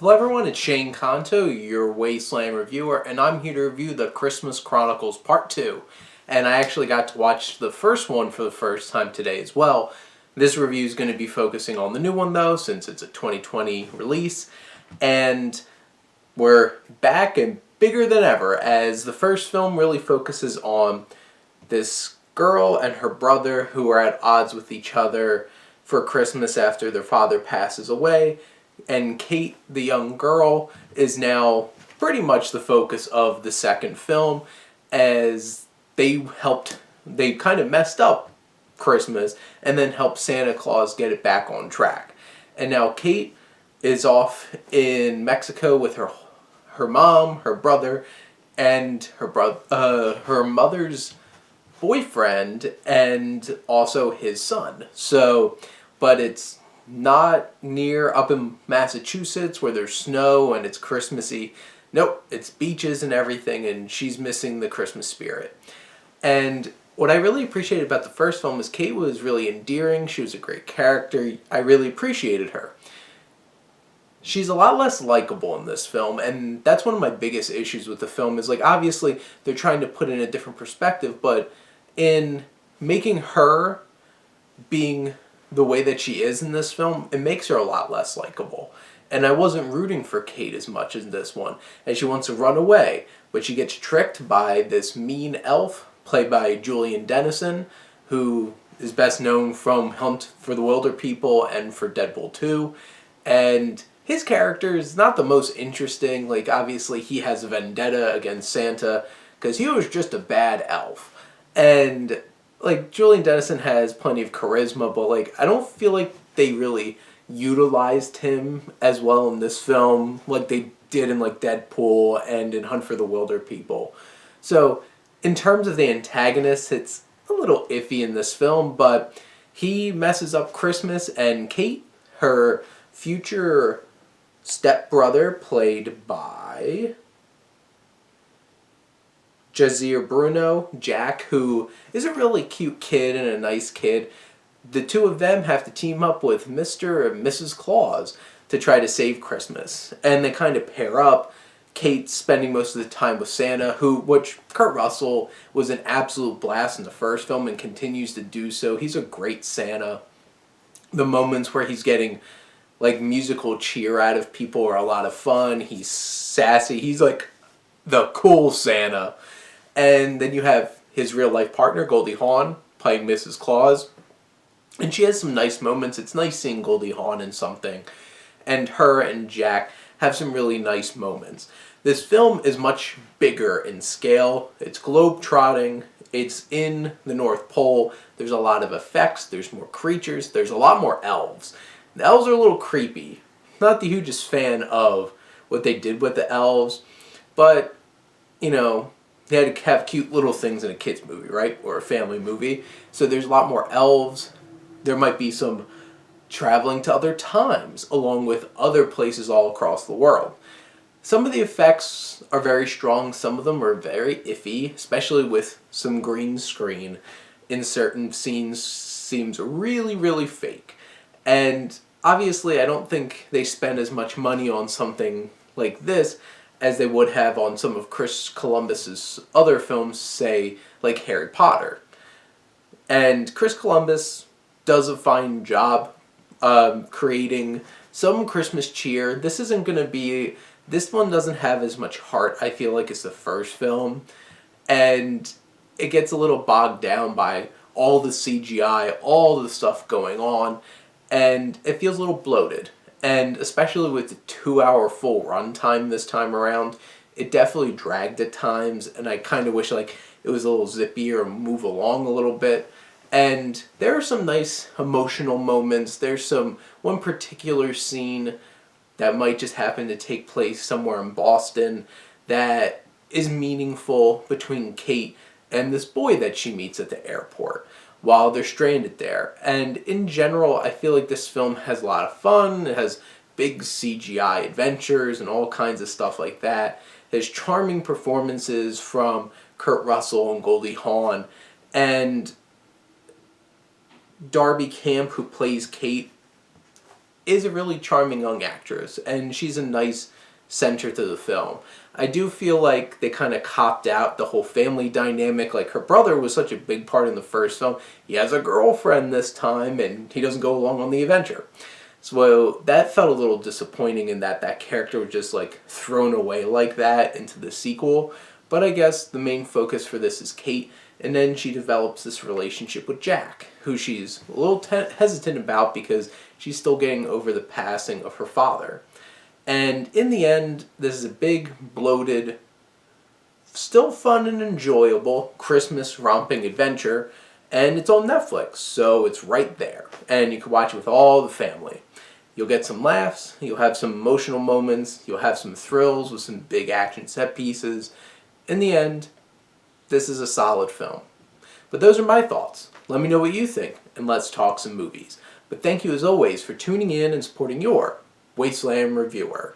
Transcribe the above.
Hello everyone, it's Shane Kanto, your Wasteland reviewer, and I'm here to review the Christmas Chronicles Part Two. And I actually got to watch the first one for the first time today as well. This review is going to be focusing on the new one though, since it's a 2020 release. And we're back and bigger than ever, as the first film really focuses on this girl and her brother who are at odds with each other for Christmas after their father passes away. And Kate, the young girl, is now pretty much the focus of the second film, as they kind of messed up Christmas and then helped Santa Claus get it back on track. And now Kate is off in Mexico with her mom, her brother, and her mother's boyfriend, and also his son. But it's not near up in Massachusetts where there's snow and it's Christmassy. Nope, it's beaches and everything, and she's missing the Christmas spirit. And what I really appreciated about the first film is Kate was really endearing. She was a great character. I really appreciated her. She's a lot less likable in this film, and that's one of my biggest issues with the film is, like, obviously they're trying to put in a different perspective, but in making her being the way that she is in this film, it makes her a lot less likable. And I wasn't rooting for Kate as much as this one, as she wants to run away, but she gets tricked by this mean elf, played by Julian Dennison, who is best known from Hunt for the Wilder People and for Deadpool 2, and his character is not the most interesting. Like, obviously he has a vendetta against Santa, because he was just a bad elf. And like, Julian Dennison has plenty of charisma, but like, I don't feel like they really utilized him as well in this film like they did in like Deadpool and in Hunt for the Wilder People. So in terms of the antagonist, it's a little iffy in this film, but he messes up Christmas, and Kate, her future stepbrother, played by Jazier Bruno, Jack, who is a really cute kid and a nice kid. The two of them have to team up with Mr. and Mrs. Claus to try to save Christmas. And they kind of pair up. Kate spending most of the time with Santa, which Kurt Russell was an absolute blast in the first film and continues to do so. He's a great Santa. The moments where he's getting like musical cheer out of people are a lot of fun. He's sassy. He's like the cool Santa. And then you have his real-life partner, Goldie Hawn, playing Mrs. Claus. And she has some nice moments. It's nice seeing Goldie Hawn in something. And her and Jack have some really nice moments. This film is much bigger in scale. It's globe-trotting. It's in the North Pole. There's a lot of effects. There's more creatures. There's a lot more elves. The elves are a little creepy. Not the hugest fan of what they did with the elves. But, you know, they had to have cute little things in a kid's movie, right? Or a family movie. So there's a lot more elves. There might be some traveling to other times, along with other places all across the world. Some of the effects are very strong. Some of them are very iffy, especially with some green screen in certain scenes. Seems really, really fake. And obviously, I don't think they spend as much money on something like this as they would have on some of Chris Columbus's other films, say, like Harry Potter. And Chris Columbus does a fine job creating some Christmas cheer. This one doesn't have as much heart, I feel like, as the first film. And it gets a little bogged down by all the CGI, all the stuff going on, and it feels a little bloated. And especially with the 2-hour full runtime this time around, it definitely dragged at times, and I kind of wish like it was a little zippier and move along a little bit. And there are some nice emotional moments. There's one particular scene that might just happen to take place somewhere in Boston that is meaningful between Kate and this boy that she meets at the airport while they're stranded there. And in general, I feel like this film has a lot of fun. It has big CGI adventures and all kinds of stuff like that. There's charming performances from Kurt Russell and Goldie Hawn. And Darby Camp, who plays Kate, is a really charming young actress, and she's a nice center to the film. I do feel like they kind of copped out the whole family dynamic. Like, her brother was such a big part in the first film. He has a girlfriend this time, and he doesn't go along on the adventure. So that felt a little disappointing in that that character was just like thrown away like that into the sequel. But I guess the main focus for this is Kate, and then she develops this relationship with Jack, who she's a little hesitant about because she's still getting over the passing of her father. And in the end, this is a big, bloated, still fun and enjoyable Christmas romping adventure, and it's on Netflix, so it's right there. And you can watch it with all the family. You'll get some laughs, you'll have some emotional moments, you'll have some thrills with some big action set pieces. In the end, this is a solid film. But those are my thoughts. Let me know what you think, and let's talk some movies. But thank you as always for tuning in and supporting your Wasteland Reviewer.